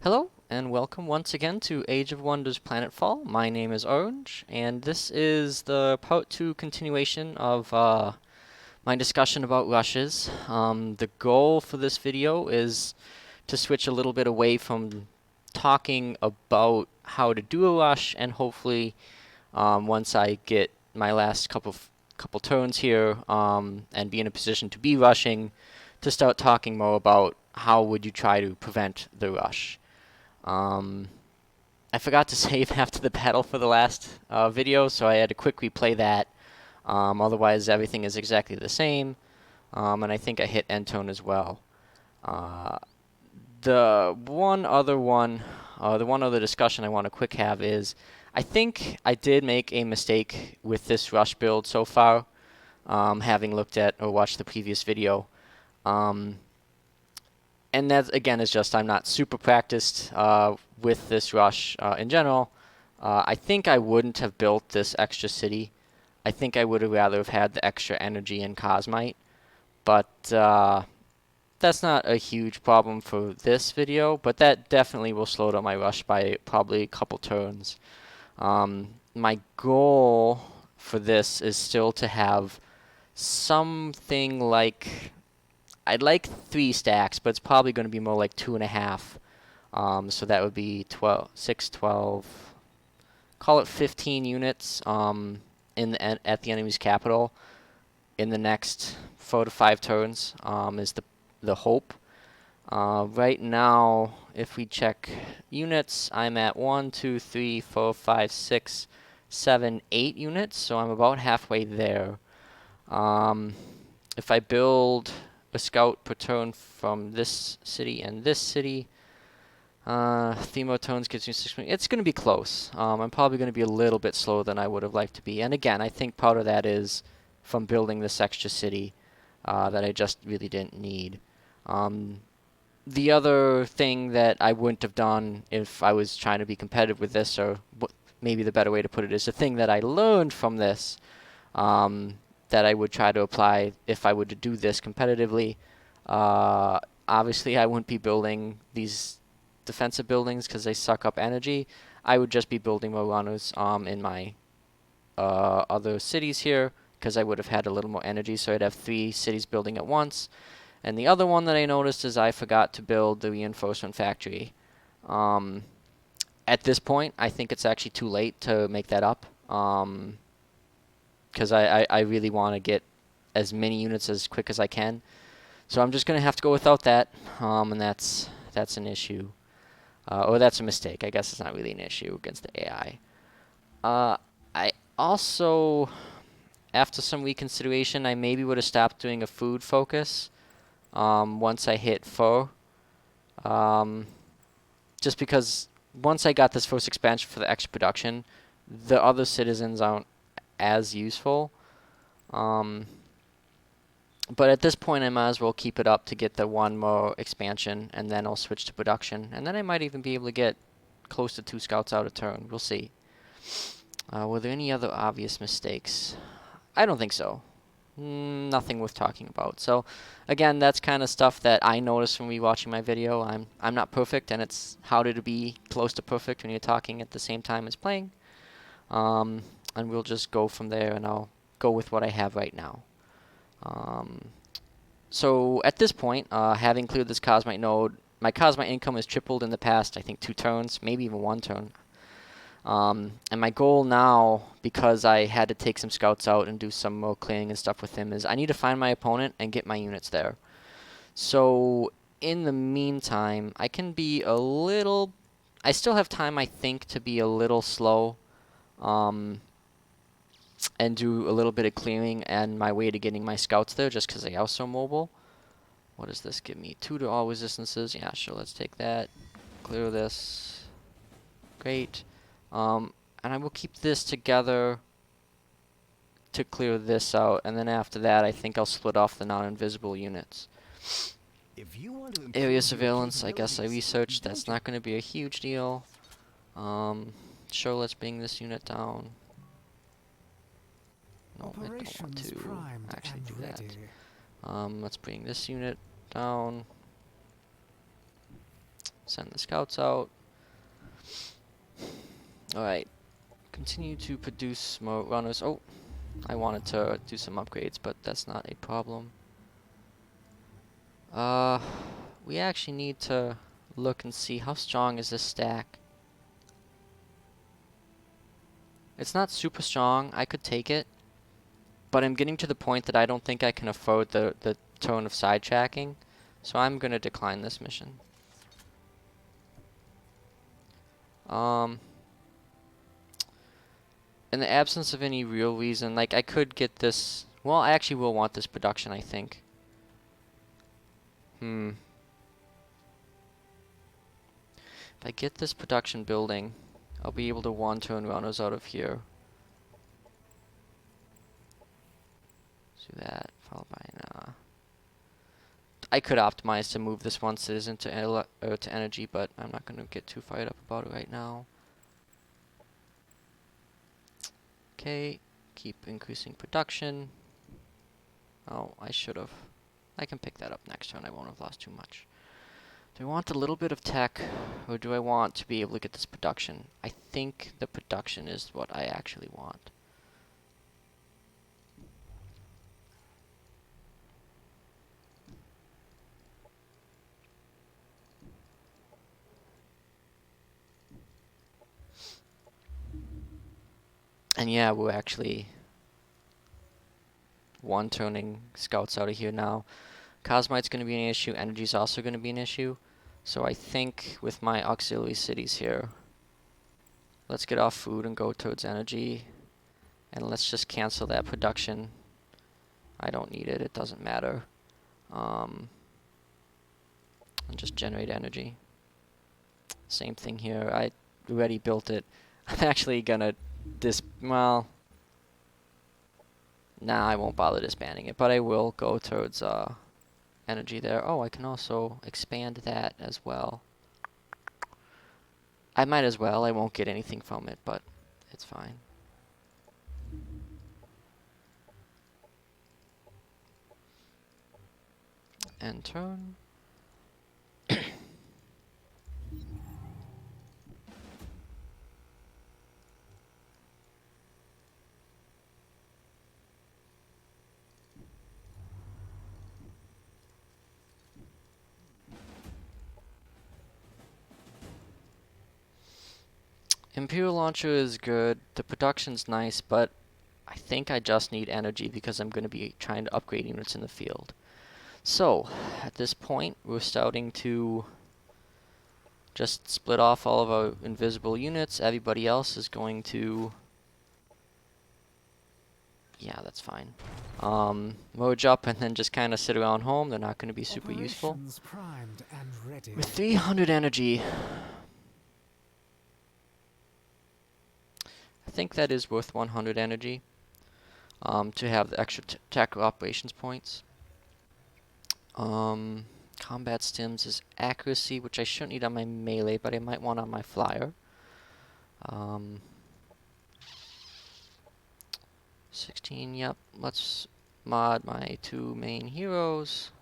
Hello, and welcome once again to Age of Wonders Planetfall. My name is Orange, and this is the part 2 continuation of my discussion about rushes. The goal for this video is to switch a little bit away from talking about how to do a rush, and hopefully once I get my last couple turns here and be in a position to be rushing, to start talking more about how would you try to prevent the rush. Um, I forgot to save after the battle for the last video, so I had to quick replay that. Otherwise, everything is exactly the same, and I think I hit end tone as well. Uh, the one other discussion I want to quick have is, I think I did make a mistake with this rush build so far, having looked at or watched the previous video. And that again is just I'm not super practiced with this rush in general. I think I wouldn't have built this extra city. I think I would have rather have had the extra energy and cosmite, but that's not a huge problem for this video. But that definitely will slow down my rush by probably a couple turns. My goal for this is still to have something like I'd like 3 stacks, but it's probably going to be more like 2.5. So that would be 12, 6, 12, call it 15 units at the enemy's capital in the next 4 to 5 turns is the hope. Right now, if we check units, I'm at 1, 2, 3, 4, 5, 6, 7, 8 units, so I'm about halfway there. If I build a scout per turn from this city and this city, 3 more turns gives me 6. It's going to be close. I'm probably going to be a little bit slower than I would have liked to be. And again, I think part of that is from building this extra city that I just really didn't need. The other thing that I wouldn't have done if I was trying to be competitive with this, or maybe the better way to put it is the thing that I learned from this, that I would try to apply if I were to do this competitively. Obviously, I wouldn't be building these defensive buildings because they suck up energy. I would just be building more runners in my other cities here because I would have had a little more energy, so I'd have 3 cities building at once. And the other one that I noticed is I forgot to build the reinforcement factory. At this point, I think it's actually too late to make that up. Because I really want to get as many units as quick as I can. So I'm just going to have to go without that, and that's an issue. Or that's a mistake. I guess it's not really an issue against the AI. I also, after some reconsideration, I maybe would have stopped doing a food focus once I hit 4. Just because once I got this first expansion for the extra production, the other citizens aren't as useful. But at this point, I might as well keep it up to get the 1 more expansion, and then I'll switch to production. And then I might even be able to get close to 2 scouts out a turn. We'll see. Were there any other obvious mistakes? I don't think so. Nothing worth talking about. So, again, that's kind of stuff that I noticed from rewatching my video. I'm not perfect, and it's how to be close to perfect when you're talking at the same time as playing. And we'll just go from there, and I'll go with what I have right now. So at this point, having cleared this cosmite node, my cosmite income has tripled in the past, I think, 2 turns, maybe even 1 turn. And my goal now, because I had to take some scouts out and do some more clearing and stuff with him, is I need to find my opponent and get my units there. So in the meantime, I can be a little... I still have time, I think, to be a little slow. And do a little bit of clearing and my way to getting my scouts there just because they are so mobile. What does this give me? 2 to all resistances. Yeah, sure, let's take that. Clear this. Great. And I will keep this together to clear this out, and then after that I think I'll split off the non-invisible units. Area surveillance, I guess I researched. That's not going to be a huge deal. Sure, let's bring this unit down. No, I don't want to actually do that. Let's bring this unit down. Send the scouts out. Alright. Continue to produce more runners. Oh, I wanted to do some upgrades, but that's not a problem. We actually need to look and see how strong is this stack. It's not super strong. I could take it. But I'm getting to the point that I don't think I can afford the tone of sidetracking. So I'm going to decline this mission. In the absence of any real reason, like I could get this. Well, I actually will want this production, I think. If I get this production building, I'll be able to one-turn runners out of here. Let's do that, followed by an, I could optimize to move this one citizen to energy, but I'm not going to get too fired up about it right now. Okay, keep increasing production. Oh, I should have. I can pick that up next turn. I won't have lost too much. Do I want a little bit of tech, or do I want to be able to get this production? I think the production is what I actually want. And yeah, we're actually one-turning scouts out of here now. Cosmite's going to be an issue. Energy's also going to be an issue. So I think with my auxiliary cities here, let's get off food and go towards energy. And let's just cancel that production. I don't need it. It doesn't matter. And just generate energy. Same thing here. I already built it. I'm actually going to well, nah, I won't bother disbanding it, but I will go towards energy there. Oh, I can also expand that as well. I might as well. I won't get anything from it, but it's fine. End turn. Imperial Launcher is good. The production's nice, but I think I just need energy because I'm going to be trying to upgrade units in the field. So, at this point, we're starting to just split off all of our invisible units. Everybody else is going to... Yeah, that's fine. Merge up and then just kind of sit around home. They're not going to be super useful. With 300 energy... I think that is worth 100 energy to have the extra tactical operations points. Combat stims is accuracy, which I shouldn't need on my melee, but I might want on my flyer. 16, yep. Let's mod my two main heroes.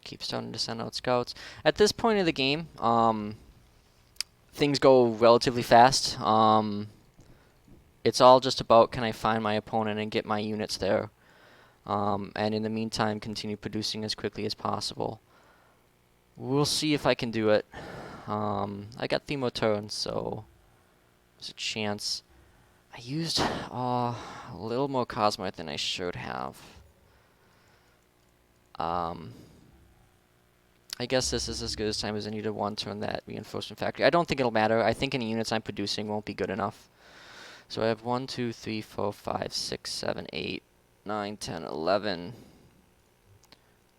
Keep starting to send out scouts. At this point of the game, things go relatively fast. It's all just about, can I find my opponent and get my units there? And in the meantime, continue producing as quickly as possible. We'll see if I can do it. I got 3 more turns, so there's a chance. I used a little more Cosmite than I should have. I guess this is as good as time as any to one-turn that reinforcement factory. I don't think it'll matter. I think any units I'm producing won't be good enough. So I have 1, 2, 3, 4, 5, 6, 7, 8, 9, 10, 11.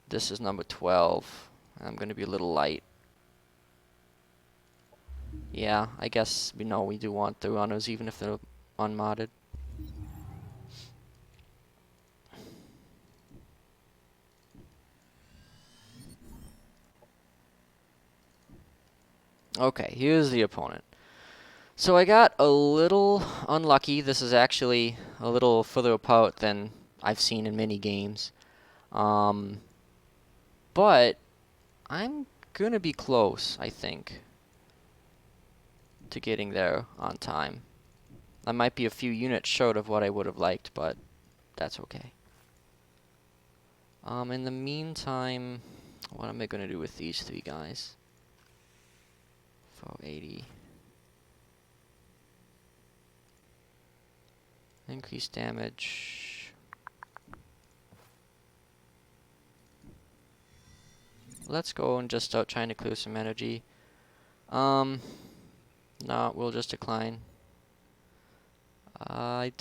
This is number 12. I'm going to be a little light. Yeah, I guess we know we do want the runners even if they're unmodded. Okay, here's the opponent. So I got a little unlucky. This is actually a little further apart than I've seen in many games. Um, but I'm gonna be close, I think, to getting there on time. I might be a few units short of what I would have liked, but that's okay. In the meantime, what am I gonna do with these three guys? 480. Increase damage. Let's go and just start trying to clear some energy. No, we'll just decline. I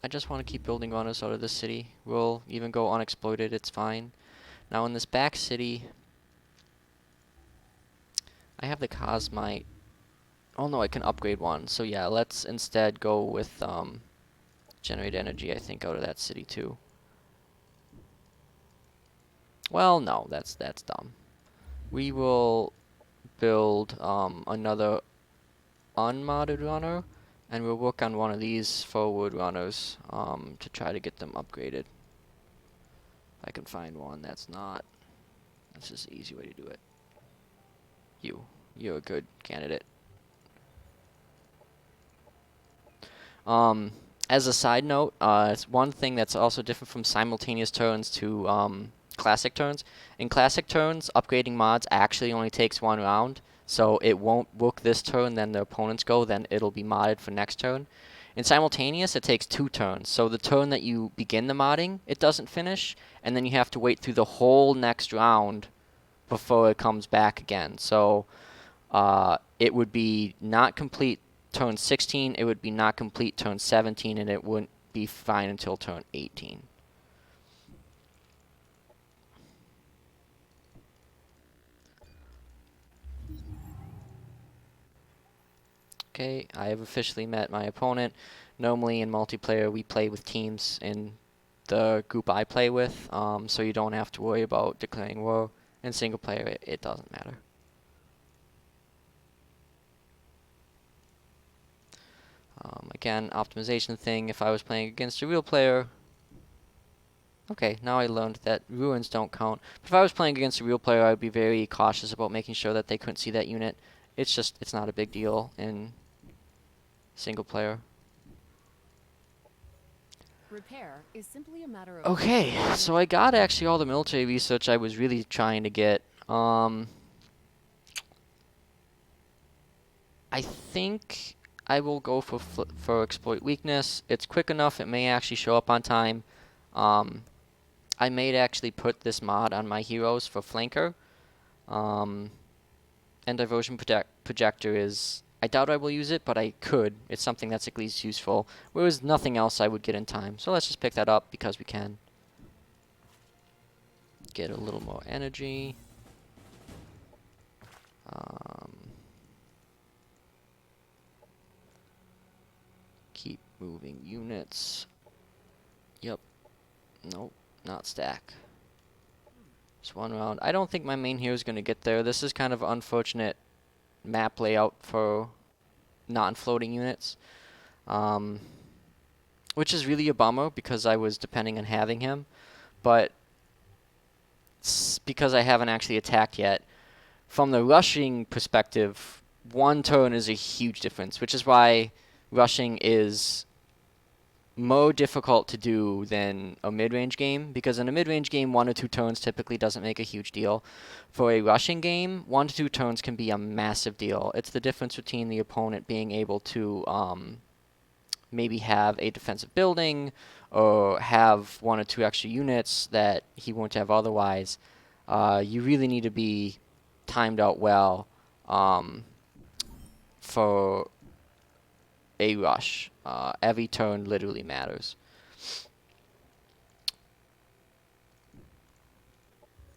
just want to keep building runners out of this city. We'll even go unexploited, it's fine. Now in this back city, I have the Cosmite. Oh no, I can upgrade one. So yeah, let's instead go with generate energy, I think, out of that city too. Well, no, that's dumb. We will build another unmodded runner, and we'll work on one of these forward runners to try to get them upgraded. If I can find one that's not. That's just an easy way to do it. You're a good candidate. As a side note, it's one thing that's also different from simultaneous turns to classic turns. In classic turns, upgrading mods actually only takes one round, so it won't work this turn, then the opponents go, then it'll be modded for next turn. In simultaneous, it takes 2 turns, so the turn that you begin the modding, it doesn't finish, and then you have to wait through the whole next round before it comes back again. So it would be not complete turn 16, it would be not complete turn 17, and it wouldn't be fine until turn 18. Okay, I have officially met my opponent. Normally in multiplayer we play with teams in the group I play with, so you don't have to worry about declaring war. In single player it doesn't matter. Again, optimization thing, if I was playing against a real player, okay, now I learned that ruins don't count. But if I was playing against a real player, I would be very cautious about making sure that they couldn't see that unit. It's not a big deal in single player. Repair is simply a matter of Okay, so I got actually all the military research I was really trying to get. I think I will go for exploit weakness. It's quick enough, it may actually show up on time. I may actually put this mod on my heroes for flanker. And diversion projector is, I doubt I will use it, but I could. It's something that's at least useful. Whereas nothing else I would get in time. So let's just pick that up because we can. Get a little more energy. Keep moving units. Yep. Nope. Not stack. Just one round. I don't think my main hero is going to get there. This is kind of unfortunate map layout for non-floating units. Which is really a bummer because I was depending on having him. But because I haven't actually attacked yet, from the rushing perspective, one turn is a huge difference, which is why rushing is more difficult to do than a mid-range game, because in a mid-range game, 1 or 2 turns typically doesn't make a huge deal. For a rushing game, 1 to 2 turns can be a massive deal. It's the difference between the opponent being able to maybe have a defensive building or have 1 or 2 extra units that he won't have otherwise. You really need to be timed out well for a rush. Every turn literally matters.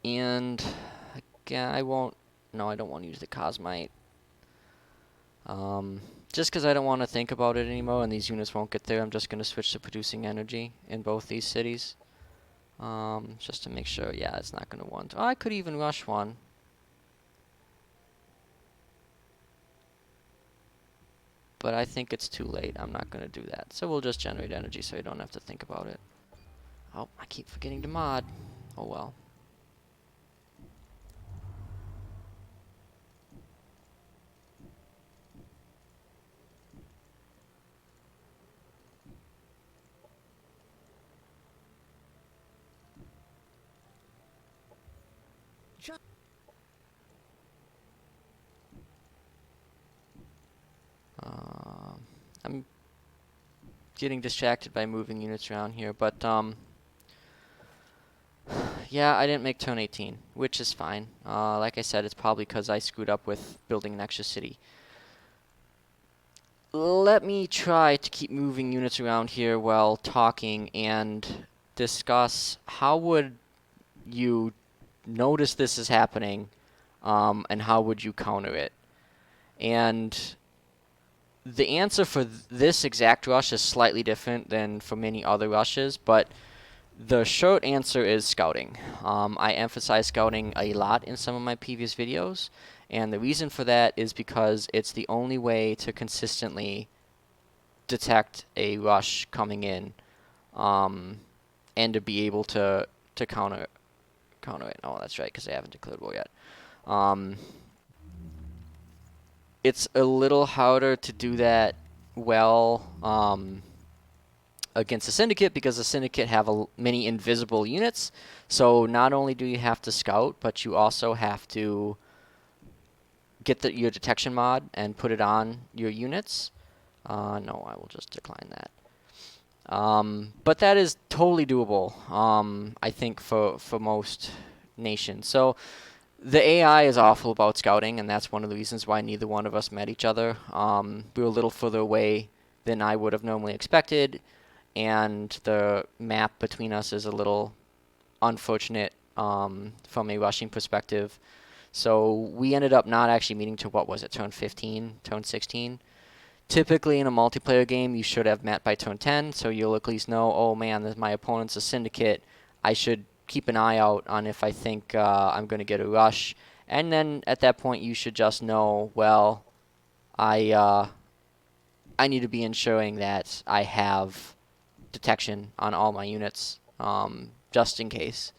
And again, I don't want to use the Cosmite. Just because I don't want to think about it anymore and these units won't get there, I'm just going to switch to producing energy in both these cities. Just to make sure, yeah, it's not going to want. Oh, I could even rush one. but I think it's too late. I'm not going to do that. So we'll just generate energy so you don't have to think about it. Oh, I keep forgetting to mod. Oh well. I'm getting distracted by moving units around here, but yeah, I didn't make turn 18, which is fine. Like I said, it's probably because I screwed up with building an extra city. Let me try to keep moving units around here while talking and discuss how would you notice this is happening, and how would you counter it. And the answer for this exact rush is slightly different than for many other rushes, but the short answer is scouting. I emphasize scouting a lot in some of my previous videos, and the reason for that is because it's the only way to consistently detect a rush coming in, and to be able to counter it. Oh, that's right, because I haven't declared war yet. Um, it's a little harder to do that well against a syndicate because the syndicate have many invisible units. So not only do you have to scout, but you also have to get your detection mod and put it on your units. No, I will just decline that. But that is totally doable, I think, for most nations. So the AI is awful about scouting, and that's one of the reasons why neither one of us met each other. We were a little further away than I would have normally expected, and the map between us is a little unfortunate from a rushing perspective. So we ended up not actually meeting to, what was it, turn 15, turn 16? Typically in a multiplayer game, you should have met by turn 10, so you'll at least know, oh man, my opponent's a syndicate. I should keep an eye out on if I think I'm going to get a rush. And then at that point, you should just know, well, I need to be ensuring that I have detection on all my units, just in case.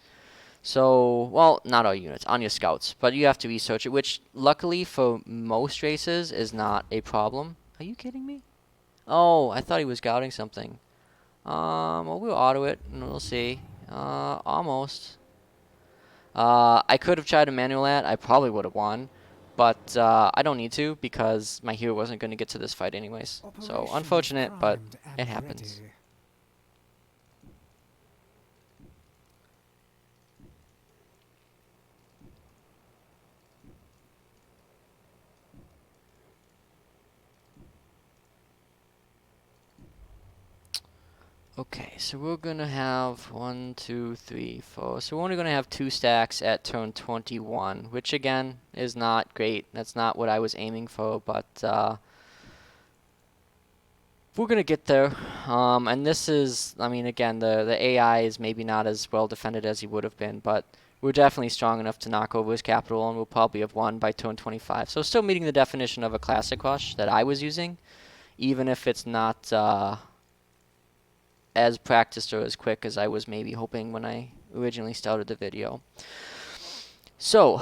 So, well, not all units, on your scouts, but you have to research it, which luckily for most races is not a problem. Are you kidding me? Oh, I thought he was scouting something. Well, we'll auto it, and we'll see. Almost. I could have tried to manual that. I probably would have won. But I don't need to because my hero wasn't going to get to this fight anyways. So, unfortunate, but it happens. Okay, so we're gonna have 1, 2, 3, 4. So we're only gonna have 2 stacks at turn 21, which again is not great. That's not what I was aiming for, but we're gonna get there. And this is, I mean, again, the AI is maybe not as well defended as he would have been, but we're definitely strong enough to knock over his capital, and we'll probably have won by turn 25. So still meeting the definition of a classic rush that I was using, even if it's not as practiced or as quick as I was maybe hoping when I originally started the video. So,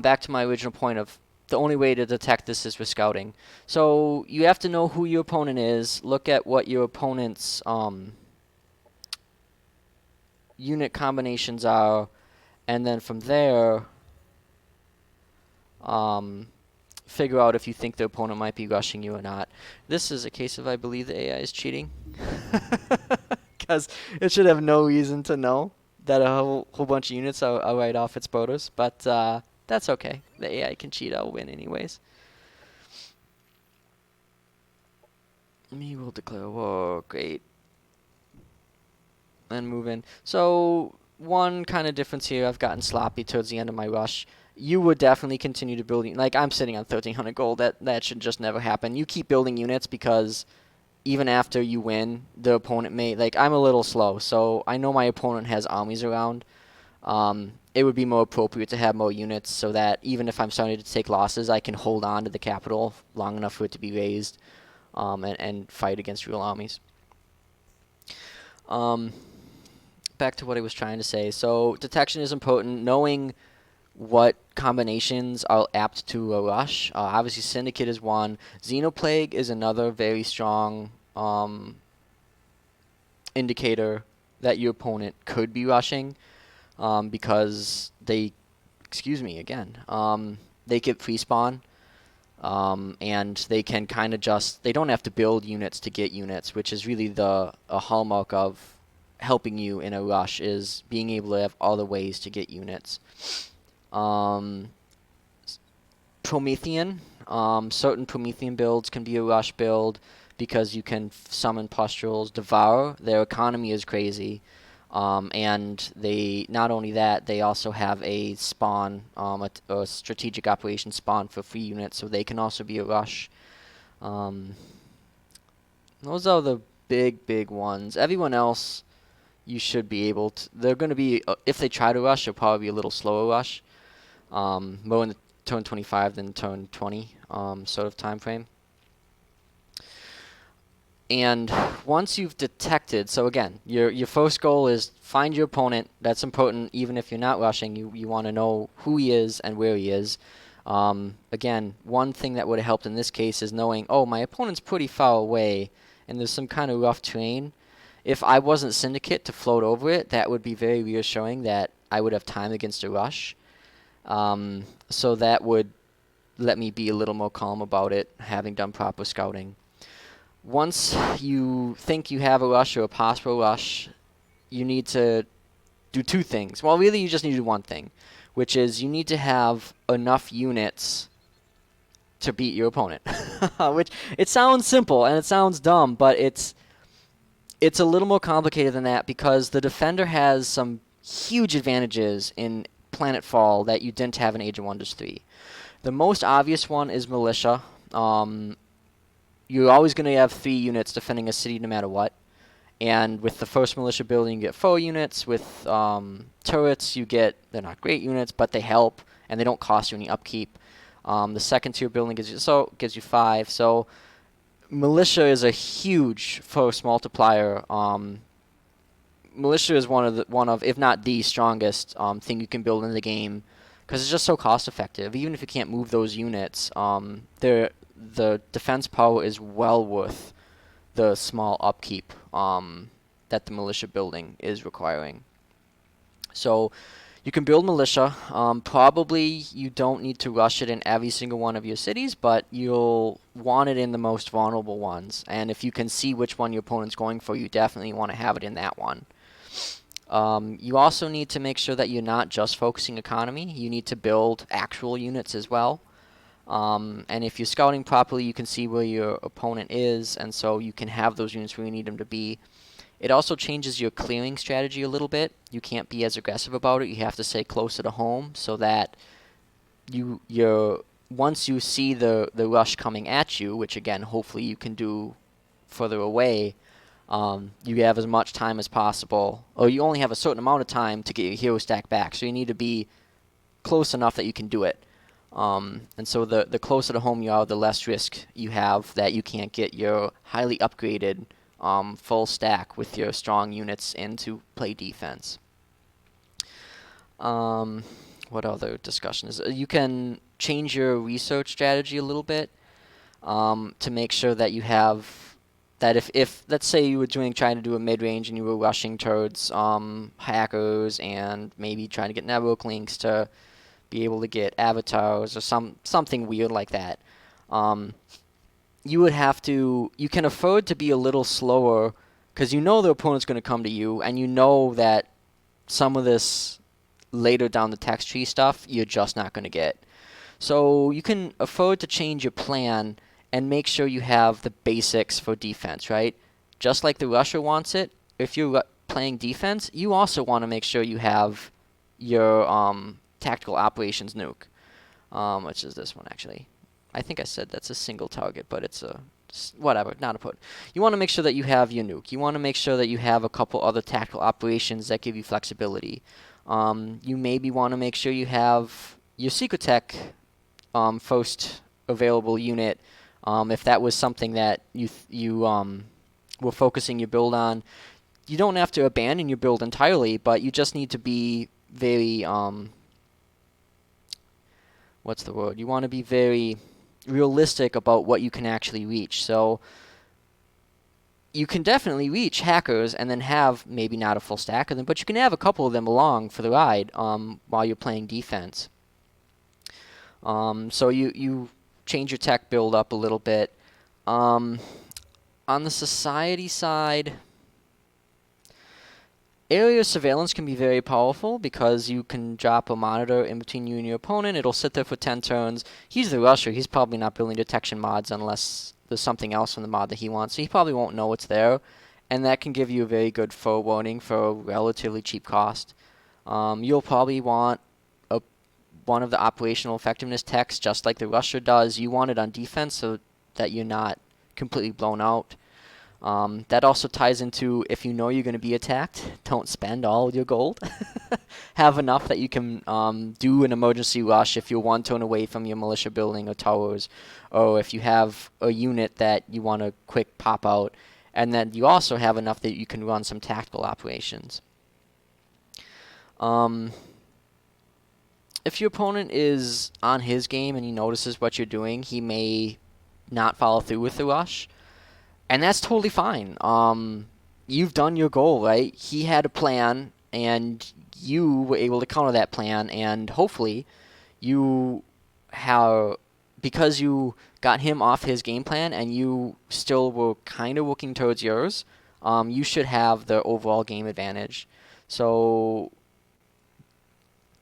back to my original point of the only way to detect this is with scouting. So, you have to know who your opponent is, look at what your opponent's unit combinations are, and then from there, figure out if you think the opponent might be rushing you or not. This is a case of I believe the AI is cheating. Because it should have no reason to know that a whole bunch of units are right off its borders. But that's okay. The AI can cheat. I'll win anyways. Me will declare war. Great. And move in. So one kind of difference here, I've gotten sloppy towards the end of my rush. You would definitely continue to build. Like, I'm sitting on 1,300 gold. That should just never happen. You keep building units because even after you win, the opponent may, like, I'm a little slow, so I know my opponent has armies around. It would be more appropriate to have more units so that even if I'm starting to take losses, I can hold on to the capital long enough for it to be raised. and fight against real armies. Um, Back to what I was trying to say. So detection is important. Knowing what combinations are apt to a rush. Obviously, Syndicate is one. Xenoplague is another very strong indicator that your opponent could be rushing, because they, excuse me again, they get free spawn, and they can kind of they don't have to build units to get units, which is really a hallmark of helping you in a rush, is being able to have other ways to get units. Um, Promethean. Certain Promethean builds can be a rush build because you can summon pustules. Devour, their economy is crazy. And they, not only that, they also have a spawn, a strategic operation spawn for free units, so they can also be a rush. Um, those are the big ones. Everyone else, you should be able to. They're going to be, if they try to rush, they'll probably be a little slower rush. More in the turn 25 than turn 20 sort of time frame. And once you've detected, so again, your first goal is find your opponent. That's important. Even if you're not rushing, you want to know who he is and where he is. Again, one thing that would have helped in this case is knowing, oh, my opponent's pretty far away and there's some kind of rough terrain. If I wasn't Syndicate to float over it, that would be very reassuring that I would have time against a rush. So that would let me be a little more calm about it, having done proper scouting. Once you think you have a rush or a possible rush, you need to do two things. Well, really, you just need to do one thing, which is you need to have enough units to beat your opponent. Which, it sounds simple and it sounds dumb, but it's a little more complicated than that, because the defender has some huge advantages in Planetfall that you didn't have in Age of Wonders 3. The most obvious one is militia. You're always going to have 3 units defending a city no matter what. And with the first militia building, you get 4 units. With turrets, they're not great units, but they help, and they don't cost you any upkeep. The second tier building gives you 5. So militia is a huge force multiplier. Militia is one of, if not the strongest thing you can build in the game, because it's just so cost effective. Even if you can't move those units, the defense power is well worth the small upkeep that the militia building is requiring. So you can build militia. Probably you don't need to rush it in every single one of your cities, but you'll want it in the most vulnerable ones. And if you can see which one your opponent's going for, you definitely want to have it in that one. You also need to make sure that you're not just focusing economy. You need to build actual units as well. And if you're scouting properly, you can see where your opponent is, and so you can have those units where you need them to be. It also changes your clearing strategy a little bit. You can't be as aggressive about it. You have to stay closer to home so that once you see the rush coming at you, which again, hopefully you can do further away, you have as much time as possible, or you only have a certain amount of time to get your hero stack back. So you need to be close enough that you can do it. And so the closer to home you are, the less risk you have that you can't get your highly upgraded full stack with your strong units in to play defense. What other discussions? You can change your research strategy a little bit to make sure that you have that if let's say you were trying to do a mid-range and you were rushing towards hackers and maybe trying to get network links to be able to get avatars or something weird like that. You can afford to be a little slower because you know the opponent's going to come to you, and you know that some of this later down the text tree stuff you're just not going to get. So you can afford to change your plan and make sure you have the basics for defense, right? Just like the rusher wants it, if you're playing defense, you also want to make sure you have your tactical operations nuke, which is this one actually. I think I said that's a single target, but it's whatever, not important. You want to make sure that you have your nuke. You want to make sure that you have a couple other tactical operations that give you flexibility. You maybe want to make sure you have your secret tech first available unit If that was something that you were focusing your build on, you don't have to abandon your build entirely, but you just need to be very what's the word? You want to be very realistic about what you can actually reach. So you can definitely reach hackers and then have maybe not a full stack of them, but you can have a couple of them along for the ride while you're playing defense. So you change your tech build up a little bit. On the society side, area surveillance can be very powerful because you can drop a monitor in between you and your opponent. It'll sit there for 10 turns. He's the rusher. He's probably not building detection mods unless there's something else from the mod that he wants. So he probably won't know it's there. And that can give you a very good forewarning for a relatively cheap cost. You'll probably want one of the operational effectiveness techs just like the rusher does. You want it on defense so that you're not completely blown out. That also ties into if you know you're going to be attacked, don't spend all your gold. Have enough that you can do an emergency rush if you're one turn away from your militia building or towers, or if you have a unit that you want to quick pop out, and then you also have enough that you can run some tactical operations. If your opponent is on his game and he notices what you're doing, he may not follow through with the rush. And that's totally fine. You've done your goal, right? He had a plan, and you were able to counter that plan, and hopefully you have, because you got him off his game plan and you still were kind of working towards yours, you should have the overall game advantage. So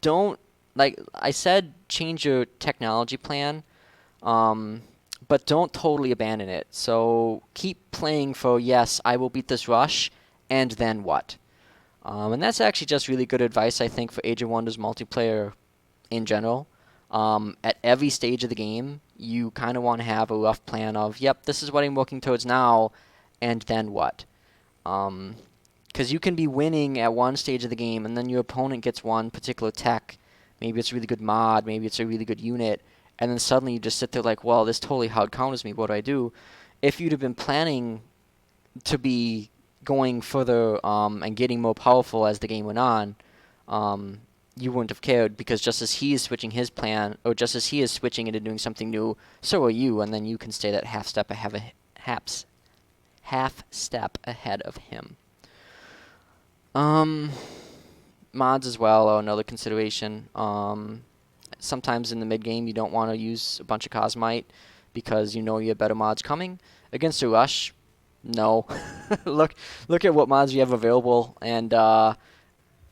don't, like I said, change your technology plan. But don't totally abandon it. So keep playing for, yes, I will beat this rush, and then what? And that's actually just really good advice, I think, for Age of Wonders multiplayer in general. At every stage of the game, you kind of want to have a rough plan of, yep, this is what I'm working towards now, and then what? Because you can be winning at one stage of the game, and then your opponent gets one particular tech. Maybe it's a really good mod, maybe it's a really good unit, and then suddenly you just sit there like, well, this totally hard counters me. What do I do? If you'd have been planning to be going further and getting more powerful as the game went on, you wouldn't have cared because just as he is switching his plan, or just as he is switching into doing something new, so are you, and then you can stay that half step ahead of him. Mods as well are another consideration. Sometimes in the mid game you don't want to use a bunch of Cosmite because you know you have better mods coming. Against a rush, no. look at what mods you have available, and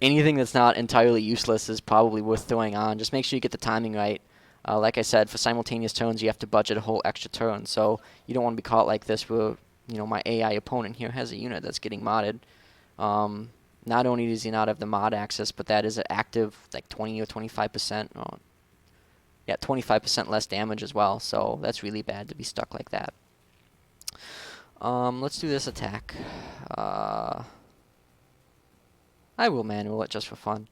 anything that's not entirely useless is probably worth throwing on. Just make sure you get the timing right. Like I said, for simultaneous turns you have to budget a whole extra turn, so you don't want to be caught like this where my AI opponent here has a unit that's getting modded. Not only does he not have the mod access, but that is an active like 20 or 25%. 25% less damage as well, so that's really bad to be stuck like that. Let's do this attack. I will manual it just for fun.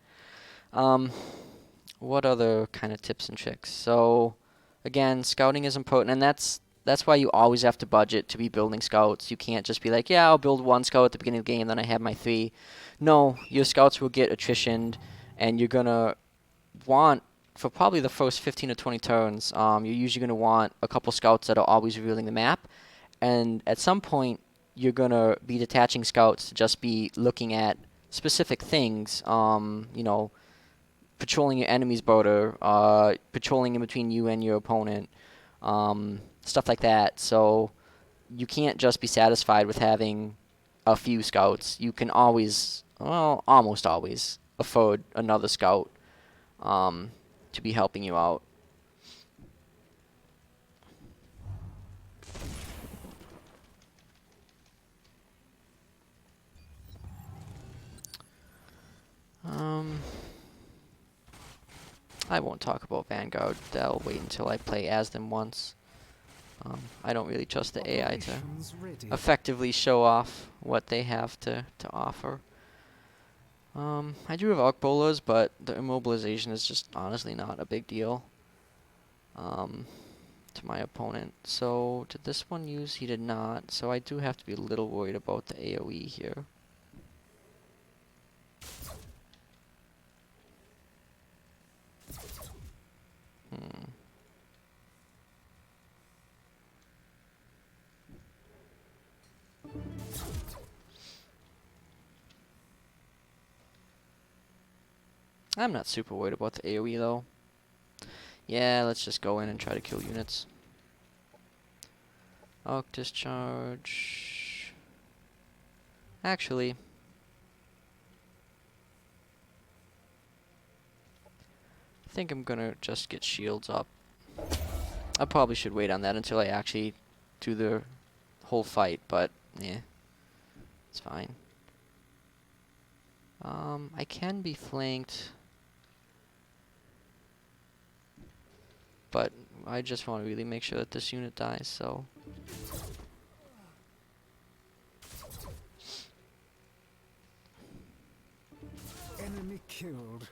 What other kind of tips and tricks? So, again, scouting is important, and that's why you always have to budget to be building scouts. You can't just be like, yeah, I'll build one scout at the beginning of the game, then I have my 3. No, your scouts will get attritioned, and you're going to want, for probably the first 15 or 20 turns, you're usually going to want a couple scouts that are always revealing the map. And at some point, you're going to be detaching scouts to just be looking at specific things, patrolling your enemy's border, patrolling in between you and your opponent, stuff like that. So you can't just be satisfied with having a few scouts. You can always, well, almost always, afford another scout to be helping you out. I won't talk about Vanguard. That'll wait until I play as them once. I don't really trust the AI to effectively show off what they have to offer. I do have arc bowlers, but the immobilization is just honestly not a big deal. To to my opponent. So, did this one use? He did not. So I do have to be a little worried about the AoE here. Hmm. I'm not super worried about the AoE though. Yeah, let's just go in and try to kill units. Arc discharge. Actually, I think I'm gonna just get shields up. I probably should wait on that until I actually do the whole fight, but yeah, it's fine. I can be flanked, but I just want to really make sure that this unit dies, so. Enemy killed.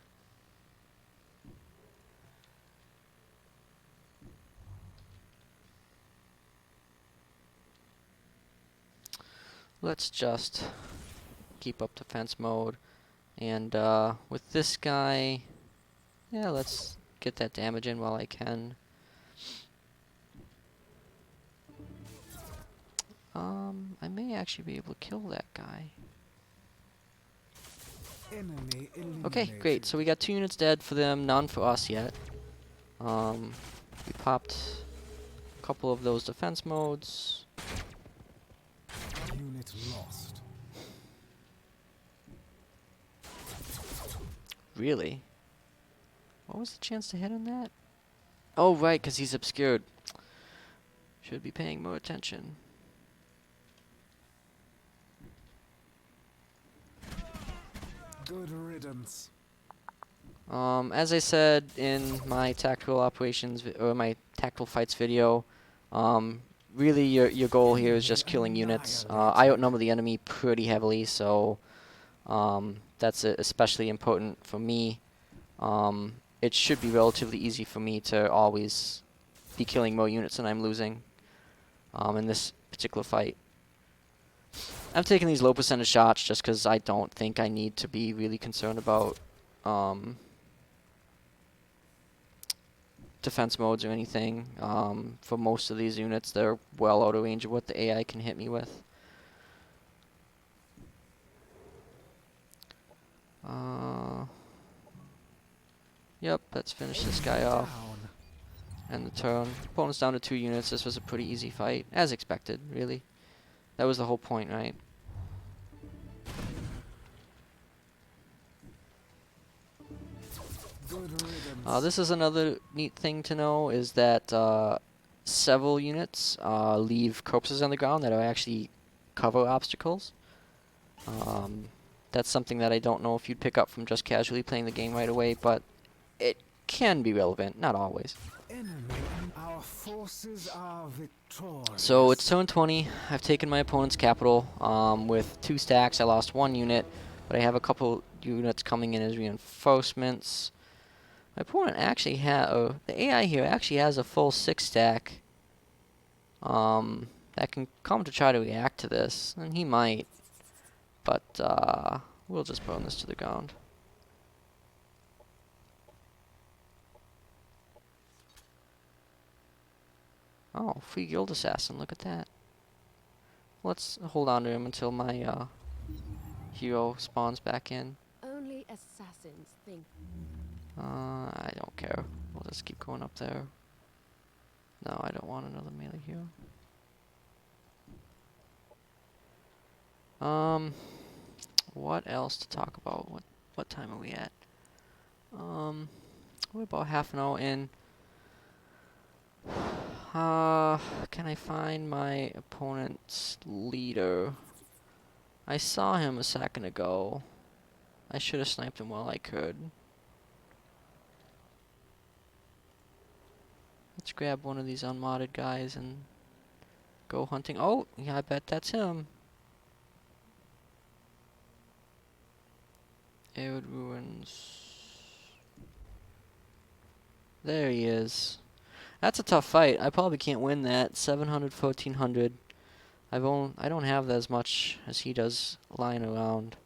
Let's just keep up defense mode. And with this guy, yeah, let's get that damage in while I can. I may actually be able to kill that guy. Enemy Okay, eliminated. great. So we got 2 units dead for them, none for us yet. We popped a couple of those defense modes. Unit lost. Really? What was the chance to hit on that? Oh, right, because he's obscured. Should be paying more attention. Good riddance. As I said in my tactical operations or my tactical fights video, really your goal here is just killing units. I outnumber the enemy pretty heavily, so that's especially important for me. It should be relatively easy for me to always be killing more units than I'm losing in this particular fight. I'm taking these low percentage shots just because I don't think I need to be really concerned about defense modes or anything. For most of these units, they're well out of range of what the AI can hit me with. Yep, let's finish this guy off. Down. And the turn. Opponent's down to 2 units. This was a pretty easy fight, as expected, really. That was the whole point, right? Good riddance. This is another neat thing to know, is that several units leave corpses on the ground that are actually cover obstacles. That's something that I don't know if you'd pick up from just casually playing the game right away, but it can be relevant, not always. Enemy. Our forces are victorious. So it's turn 20. I've taken my opponent's capital with 2 stacks. I lost 1 unit, but I have a couple units coming in as reinforcements. My opponent actually has, the AI here actually has a full 6 stack that can come to try to react to this, and he might, but we'll just burn this to the ground. Oh, free guild assassin, look at that. Let's hold on to him until my hero spawns back in. Only assassins think. I don't care. We'll just keep going up there. No, I don't want another melee hero. What else to talk about? What time are we at? We're about half an hour in. Can I find my opponent's leader? I saw him a second ago. I should have sniped him while I could. Let's grab one of these unmodded guys and go hunting. Oh, yeah, I bet that's him. Arid Ruins. There he is. That's a tough fight. I probably can't win that. 700, 1400. I don't have as much as he does lying around.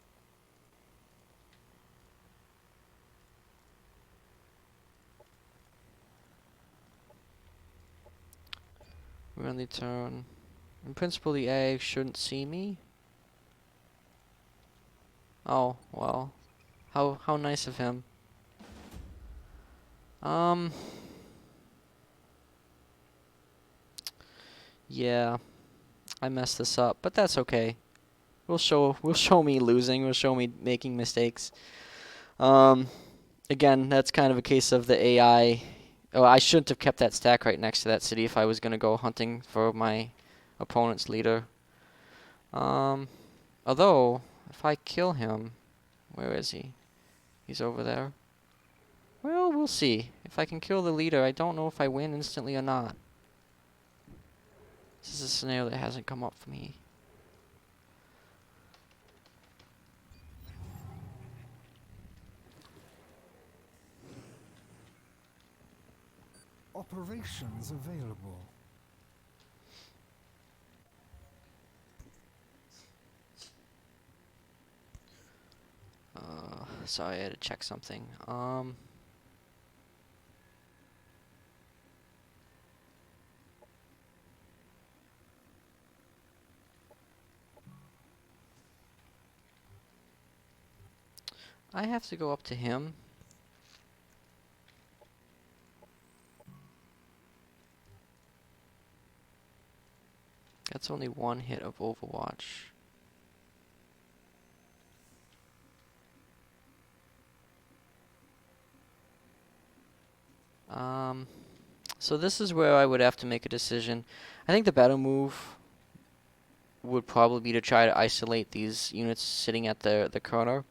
We're on the turn. In principle, the A shouldn't see me. Oh, well. How nice of him. Yeah, I messed this up, but that's okay. We'll show me losing. We'll show me making mistakes. Um, Again, that's kind of a case of the AI. Oh, I shouldn't have kept that stack right next to that city if I was gonna go hunting for my opponent's leader. Although if I kill him, where is he? He's over there. Well, we'll see. If I can kill the leader, I don't know if I win instantly or not. This is a scenario that hasn't come up for me. Operations available. Sorry, I had to check something. I have to go up to him. That's only one hit of Overwatch. So this is where I would have to make a decision. I think the better move would probably be to try to isolate these units sitting at the corner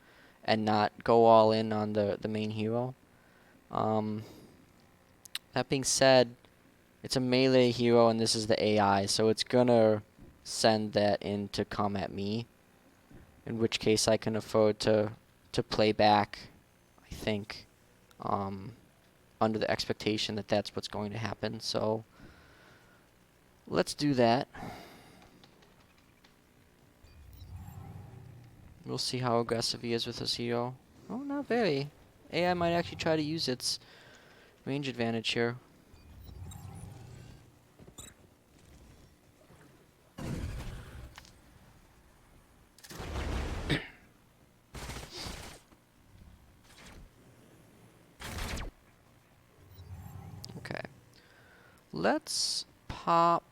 and not go all in on the main hero. That being said, it's a melee hero and this is the AI, so it's gonna send that in to come at me. In which case I can afford to play back, I think, under the expectation that that's what's going to happen. So let's do that. We'll see how aggressive he is with his hero. Oh, not very. AI might actually try to use its range advantage here. Okay. Let's pop...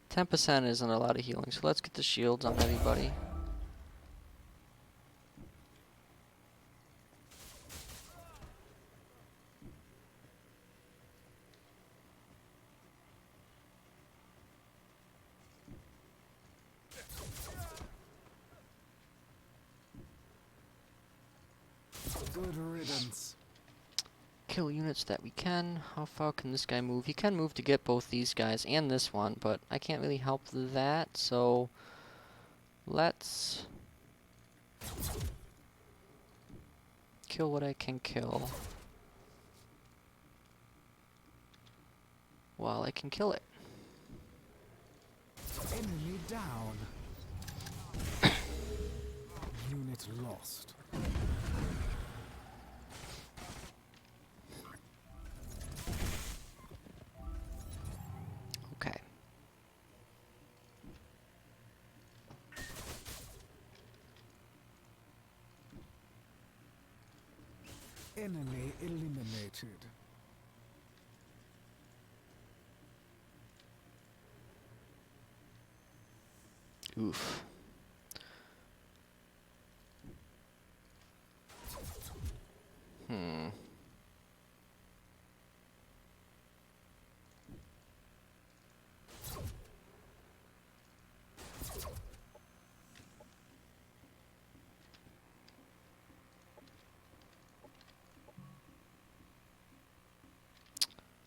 10% isn't a lot of healing, so let's get the shields on everybody. Good riddance. Kill units that we can. How far can this guy move? He can move to get both these guys and this one, but I can't really help that, so let's kill what I can kill while I can kill it. Enemy down. Unit lost. Okay. Enemy eliminated. Oof. Hmm.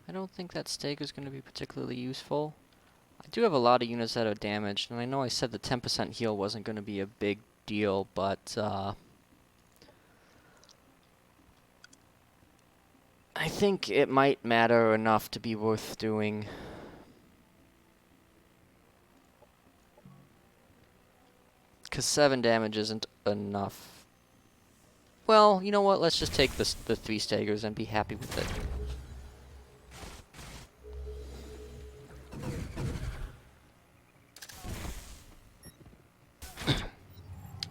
I don't think that stake is going to be particularly useful. I do have a lot of units that are damaged, and I know I said the 10% heal wasn't going to be a big deal, but I think it might matter enough to be worth doing. Because 7 damage isn't enough. Well, you know what? Let's just take the 3 staggers and be happy with it.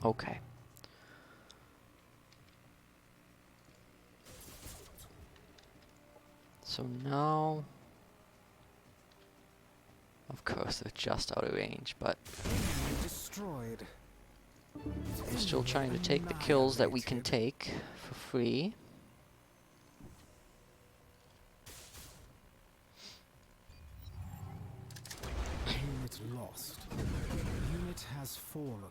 Okay. So now, of course, they're just out of range, but Enemy destroyed. we're still trying to take the kills that we can take for free. Unit lost. Unit has fallen.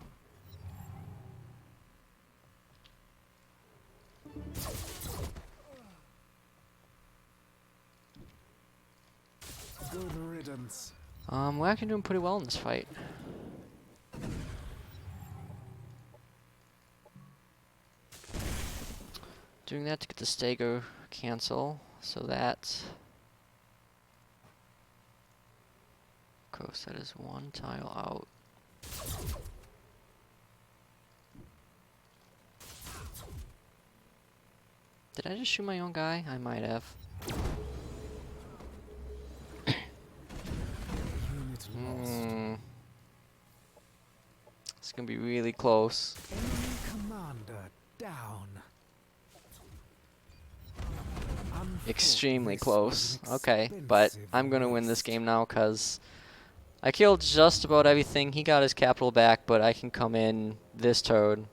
Good riddance. We're actually doing pretty well in this fight. Doing that to get the stagger cancel, so that... Of course, that is 1 tile out. Did I just shoot my own guy? I might have. Unit lost. It's gonna be really close. Enemy commander down. Extremely This close. was Okay, but expensive I'm gonna win this waste. game now because I killed just about everything. He got his capital back, but I can come in this turn.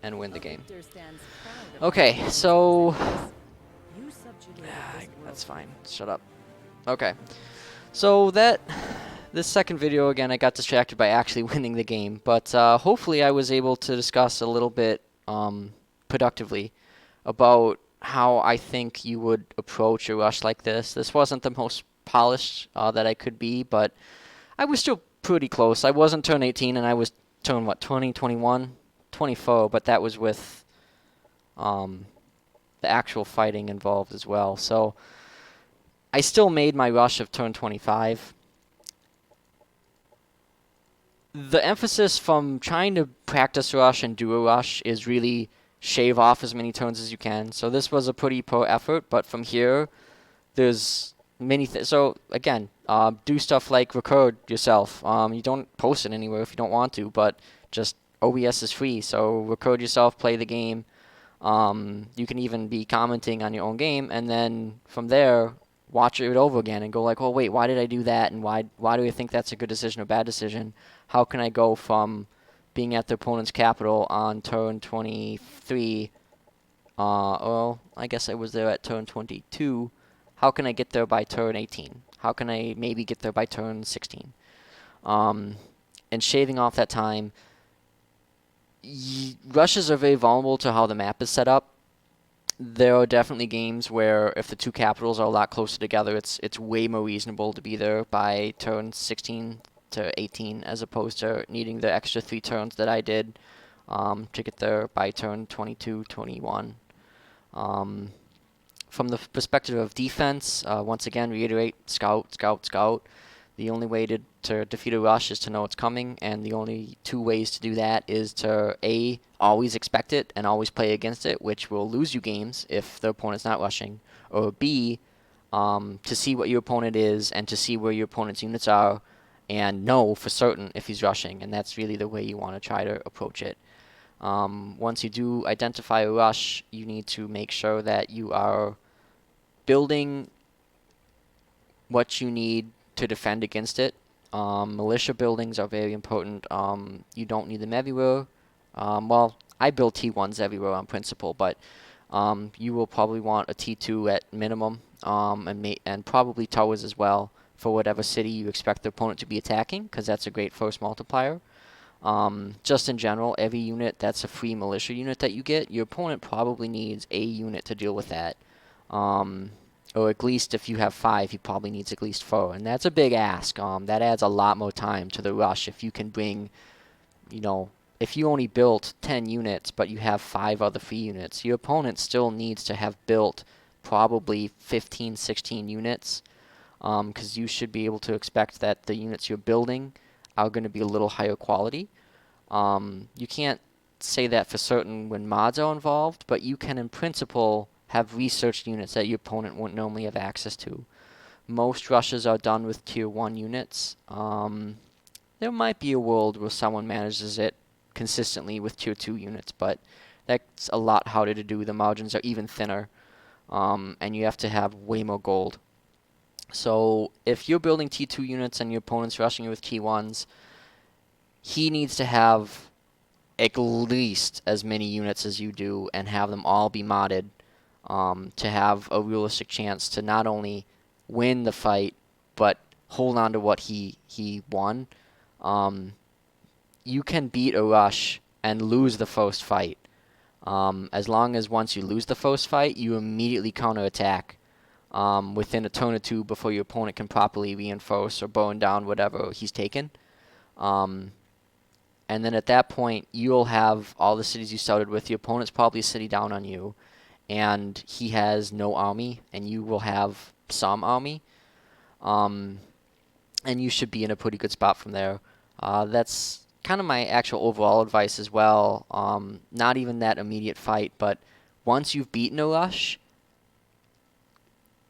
And win the game. Okay, so that's fine. Shut up. Okay. So this second video, again, I got distracted by actually winning the game, but hopefully I was able to discuss a little bit productively about how I think you would approach a rush like this. This wasn't the most polished that I could be, but I was still pretty close. I wasn't turn 18, and I was turn, what, 20, 21? 24, but that was with the actual fighting involved as well. So I still made my rush of turn 25. The emphasis from trying to practice rush and do a rush is really shave off as many turns as you can. So this was a pretty poor effort, but from here, there's many things. So again, do stuff like record yourself. You don't post it anywhere if you don't want to, but just OBS is free, so record yourself, play the game. You can even be commenting on your own game, and then from there, watch it over again and go like, oh wait, why did I do that, and why do I think that's a good decision or bad decision? How can I go from being at the opponent's capital on turn 23, well, I guess I was there at turn 22. How can I get there by turn 18? How can I maybe get there by turn 16? And shaving off that time. Rushes are very vulnerable to how the map is set up. There are definitely games where if the two capitals are a lot closer together, it's way more reasonable to be there by turn 16 to 18 as opposed to needing the extra 3 turns that I did to get there by turn 22, 21. From the perspective of defense, once again, reiterate, scout, scout, scout. The only way to defeat a rush is to know it's coming, and the only 2 ways to do that is to A, always expect it and always play against it, which will lose you games if the opponent's not rushing, or B, to see what your opponent is and to see where your opponent's units are and know for certain if he's rushing, and that's really the way you want to try to approach it. Once you do identify a rush, you need to make sure that you are building what you need to defend against it. Militia buildings are very important. You don't need them everywhere. Well, I build T1s everywhere on principle, but you will probably want a T2 at minimum, and probably towers as well for whatever city you expect the opponent to be attacking, because that's a great force multiplier. Just in general, every unit that's a free militia unit that you get, your opponent probably needs a unit to deal with that. Or at least if you have 5, he probably needs at least 4, and that's a big ask. That adds a lot more time to the rush if you can bring, if you only built 10 units, but you have 5 other free units, your opponent still needs to have built probably 15, 16 units, because you should be able to expect that the units you're building are going to be a little higher quality. You can't say that for certain when mods are involved, but you can in principle have researched units that your opponent wouldn't normally have access to. Most rushes are done with tier 1 units. There might be a world where someone manages it consistently with tier 2 units, but that's a lot harder to do. The margins are even thinner, and you have to have way more gold. So if you're building T2 units and your opponent's rushing you with T1s, he needs to have at least as many units as you do and have them all be modded, to have a realistic chance to not only win the fight, but hold on to what he won. You can beat a rush and lose the first fight. As long as once you lose the first fight, you immediately counterattack within a turn or two before your opponent can properly reinforce or burn down whatever he's taken. And then at that point, you'll have all the cities you started with. Your opponent's probably a city down on you, and he has no army, and you will have some army. And you should be in a pretty good spot from there. That's kind of my actual overall advice as well. Not even that immediate fight, but once you've beaten a rush,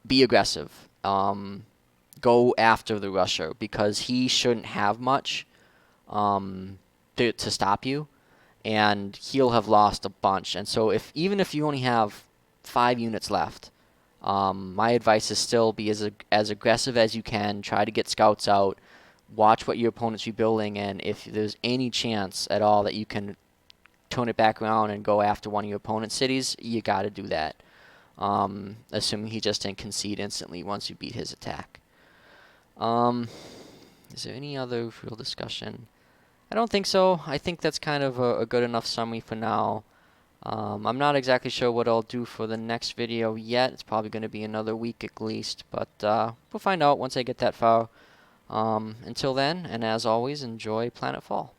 be aggressive. Go after the rusher, because he shouldn't have much to stop you, and he'll have lost a bunch. And so even if you only have 5 units left, my advice is still be as aggressive as you can. Try to get scouts out. Watch what your opponent's rebuilding, and if there's any chance at all that you can turn it back around and go after one of your opponent's cities, you got to do that. Assuming he just didn't concede instantly once you beat his attack. Is there any other real discussion? I don't think so. I think that's kind of a good enough summary for now. I'm not exactly sure what I'll do for the next video yet. It's probably going to be another week at least, but we'll find out once I get that far. Until then, and as always, enjoy Planetfall.